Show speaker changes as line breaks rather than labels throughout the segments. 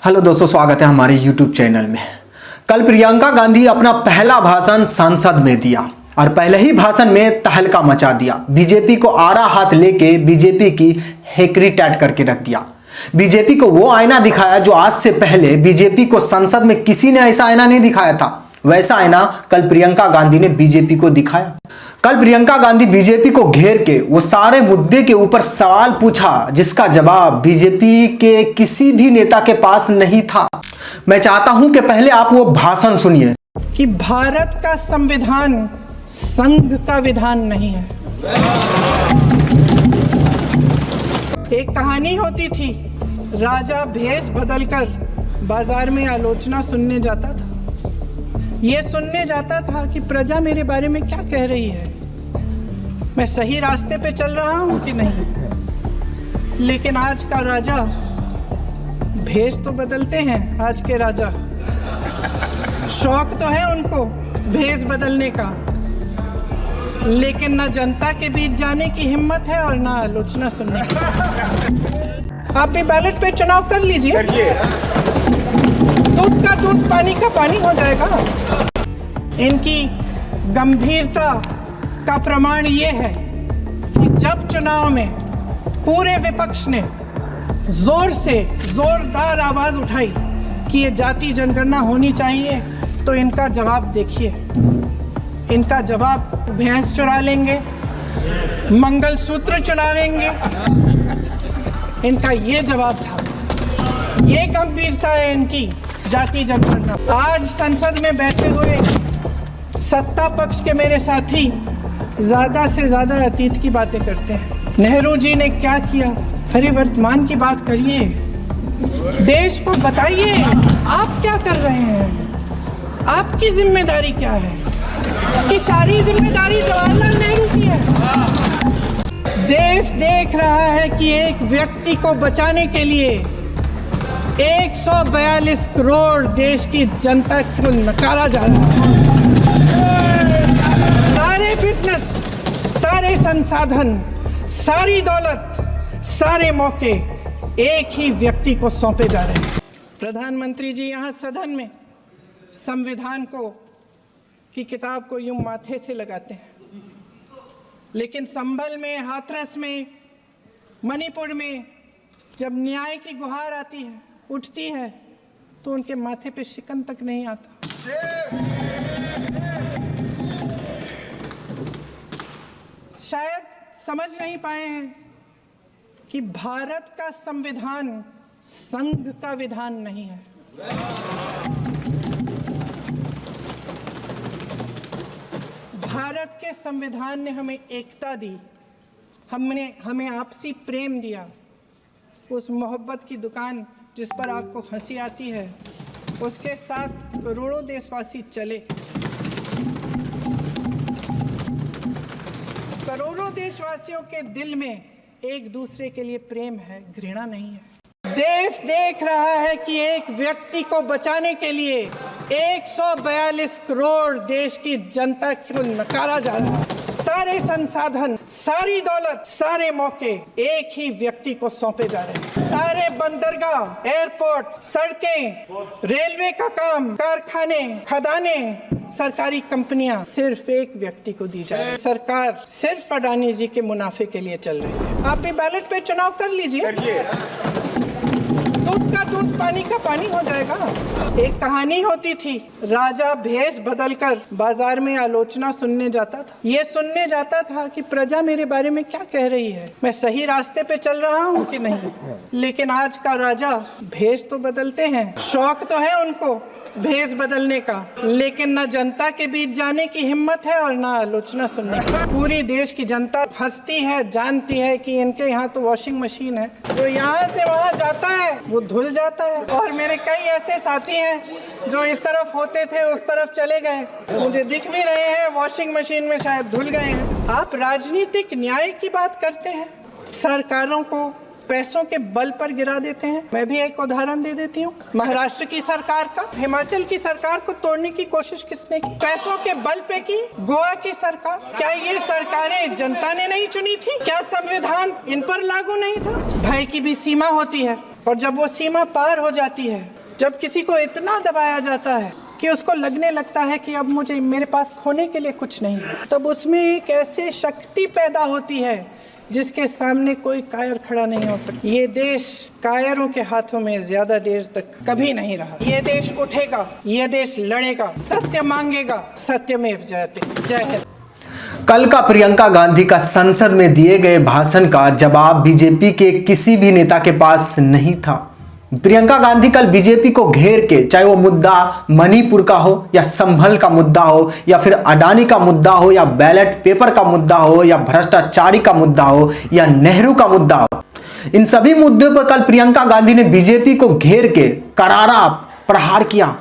Hello दोस्तों, स्वागत है हमारे YouTube चैनल में। कल प्रियंका गांधी अपना पहला भाषण संसद में दिया और पहले ही भाषण में तहलका मचा दिया। बीजेपी को आड़ा हाथ लेके बीजेपी की हेकड़ी टैट करके रख दिया। बीजेपी को वो आईना दिखाया जो आज से पहले बीजेपी को संसद में किसी ने ऐसा आईना नहीं दिखाया था। वैसा आईना कल प्रियंका गांधी ने बीजेपी को दिखाया। कल प्रियंका गांधी बीजेपी को घेर के वो सारे मुद्दे के ऊपर सवाल पूछा जिसका जवाब बीजेपी के किसी भी नेता के पास नहीं था। मैं चाहता हूं कि पहले आप वो भाषण सुनिए।
कि भारत का संविधान संघ का विधान नहीं है। एक कहानी होती थी, राजा भेष बदलकर बाजार में आलोचना सुनने जाता था। ये सुनने जाता था कि प्रजा मेरे बारे में क्या कह रही है, मैं सही रास्ते पे चल रहा हूं कि नहीं। लेकिन आज का राजा, भेष तो बदलते हैं आज के राजा, शौक तो है उनको भेष बदलने का, लेकिन ना जनता के बीच जाने की हिम्मत है और ना आलोचना सुनने की। आप भी बैलेट पे चुनाव कर लीजिए, दूध का दूध पानी का पानी हो जाएगा। इनकी गंभीरता का प्रमाण ये है कि जब चुनाव में पूरे विपक्ष ने जोर से जोरदार आवाज उठाई कि ये जाति जनगणना होनी चाहिए, तो इनका जवाब देखिए। इनका जवाब भैंस चुरा लेंगे, मंगलसूत्र चुरा लेंगे, इनका ये जवाब था। ये गंभीरता है इनकी जाति जनगणना। आज संसद में बैठे हुए सत्ता पक्ष के मेरे साथी ज्यादा से ज्यादा अतीत की बातें करते हैं। नेहरू जी ने क्या किया, अरे वर्तमान की बात करिए, देश को बताइए आप क्या कर रहे हैं, आपकी जिम्मेदारी क्या है। कि सारी जिम्मेदारी जवाहरलाल नेहरू की है। देश देख रहा है कि एक व्यक्ति को बचाने के लिए 142 करोड़ देश की जनता को नकारा जा रहा है। सारे बिजनेस, सारे संसाधन, सारी दौलत, सारे मौके एक ही व्यक्ति को सौंपे जा रहे हैं। प्रधानमंत्री जी यहाँ सदन में संविधान की किताब को यूं माथे से लगाते हैं, लेकिन संभल में, हाथरस में, मणिपुर में जब न्याय की गुहार आती है, उठती है, तो उनके माथे पे शिकन तक नहीं आता। शायद समझ नहीं पाए हैं कि भारत का संविधान संघ का विधान नहीं है। भारत के संविधान ने हमें एकता दी, हमें आपसी प्रेम दिया। उस मोहब्बत की दुकान जिस पर आपको हंसी आती है, उसके साथ करोड़ों देशवासी चले। करोड़ों देशवासियों के दिल में एक दूसरे के लिए प्रेम है, घृणा नहीं है। देश देख रहा है कि एक व्यक्ति को बचाने के लिए 142 करोड़ देश की जनता को नकारा जा रहा है। सारे संसाधन, सारी दौलत, सारे मौके एक ही व्यक्ति को सौंपे जा रहे हैं। सारे बंदरगाह, एयरपोर्ट, सड़कें, रेलवे का काम, कारखाने, खदाने, सरकारी कंपनियां सिर्फ एक व्यक्ति को दी जाए। सरकार सिर्फ अडानी जी के मुनाफे के लिए चल रही है। आप भी बैलेट पे चुनाव कर लीजिए, दूध का दूध पानी का पानी हो जाएगा। एक कहानी होती थी, राजा भेष बदलकर बाजार में आलोचना सुनने जाता था। ये सुनने जाता था कि प्रजा मेरे बारे में क्या कह रही है, मैं सही रास्ते पे चल रहा हूं कि नहीं। लेकिन आज का राजा, भेष तो बदलते हैं, शौक तो है उनको भेष बदलने का, लेकिन ना जनता के बीच जाने की हिम्मत है और ना आलोचना सुनने की। पूरी देश की जनता हंसती है, जानती है कि इनके यहाँ तो वॉशिंग मशीन है, जो यहाँ से वहाँ जाता है वो धुल जाता है। और मेरे कई ऐसे साथी हैं जो इस तरफ होते थे उस तरफ चले गए, मुझे दिख भी रहे हैं वॉशिंग मशीन में शायद धुल गए हैं। आप राजनीतिक न्याय की बात करते हैं, सरकारों को पैसों के बल पर गिरा देते हैं। मैं भी एक उदाहरण दे देती हूँ, महाराष्ट्र की सरकार का हिमाचल की सरकार को तोड़ने की कोशिश किसने की? पैसों के बल पे की गोवा की सरकार। क्या ये सरकारें जनता ने नहीं चुनी थी? क्या संविधान इन पर लागू नहीं था? भय की भी सीमा होती है और जब वो सीमा पार हो जाती है, जब किसी को इतना दबाया जाता है कि उसको लगने लगता है कि अब मुझे मेरे पास खोने के लिए कुछ नहीं है, तब उसमें एक ऐसी शक्ति पैदा होती है जिसके सामने कोई कायर खड़ा नहीं हो सकता। ये देश कायरों के हाथों में ज्यादा देर तक कभी नहीं रहा। ये देश उठेगा, ये देश लड़ेगा, सत्य मांगेगा, सत्यमेव जयते। जय हिंद।
कल का प्रियंका गांधी का संसद में दिए गए भाषण का जवाब बीजेपी के किसी भी नेता के पास नहीं था। प्रियंका गांधी कल बीजेपी को घेर के, चाहे वो मुद्दा मणिपुर का हो या संभल का मुद्दा हो या फिर अडानी का मुद्दा हो या बैलेट पेपर का मुद्दा हो या भ्रष्टाचारी का मुद्दा हो या नेहरू का मुद्दा हो, इन सभी मुद्दों पर कल प्रियंका गांधी ने बीजेपी को घेर के करारा प्रहार किया।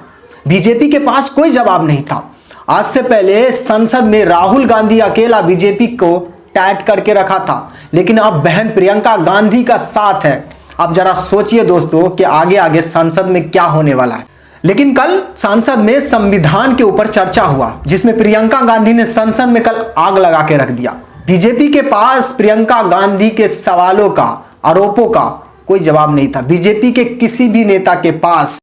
बीजेपी के पास कोई जवाब नहीं था। आज से पहले संसद में राहुल गांधी अकेला बीजेपी को टैट करके रखा था, लेकिन अब बहन प्रियंका गांधी का साथ है। अब जरा सोचिए दोस्तों कि आगे आगे संसद में क्या होने वाला है। लेकिन कल संसद में संविधान के ऊपर चर्चा हुआ, जिसमें प्रियंका गांधी ने संसद में कल आग लगा के रख दिया। बीजेपी के पास प्रियंका गांधी के सवालों का, आरोपों का कोई जवाब नहीं था, बीजेपी के किसी भी नेता के पास।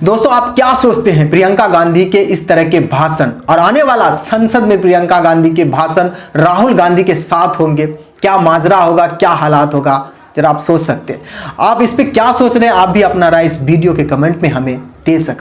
दोस्तों, आप क्या सोचते हैं प्रियंका गांधी के इस तरह के भाषण और आने वाला संसद में प्रियंका गांधी के भाषण राहुल गांधी के साथ होंगे? क्या माजरा होगा, क्या हालात होगा, जरा आप सोच सकते हैं। आप इस पे क्या सोच रहे हैं? आप भी अपना राय इस वीडियो के कमेंट में हमें दे सकते हैं।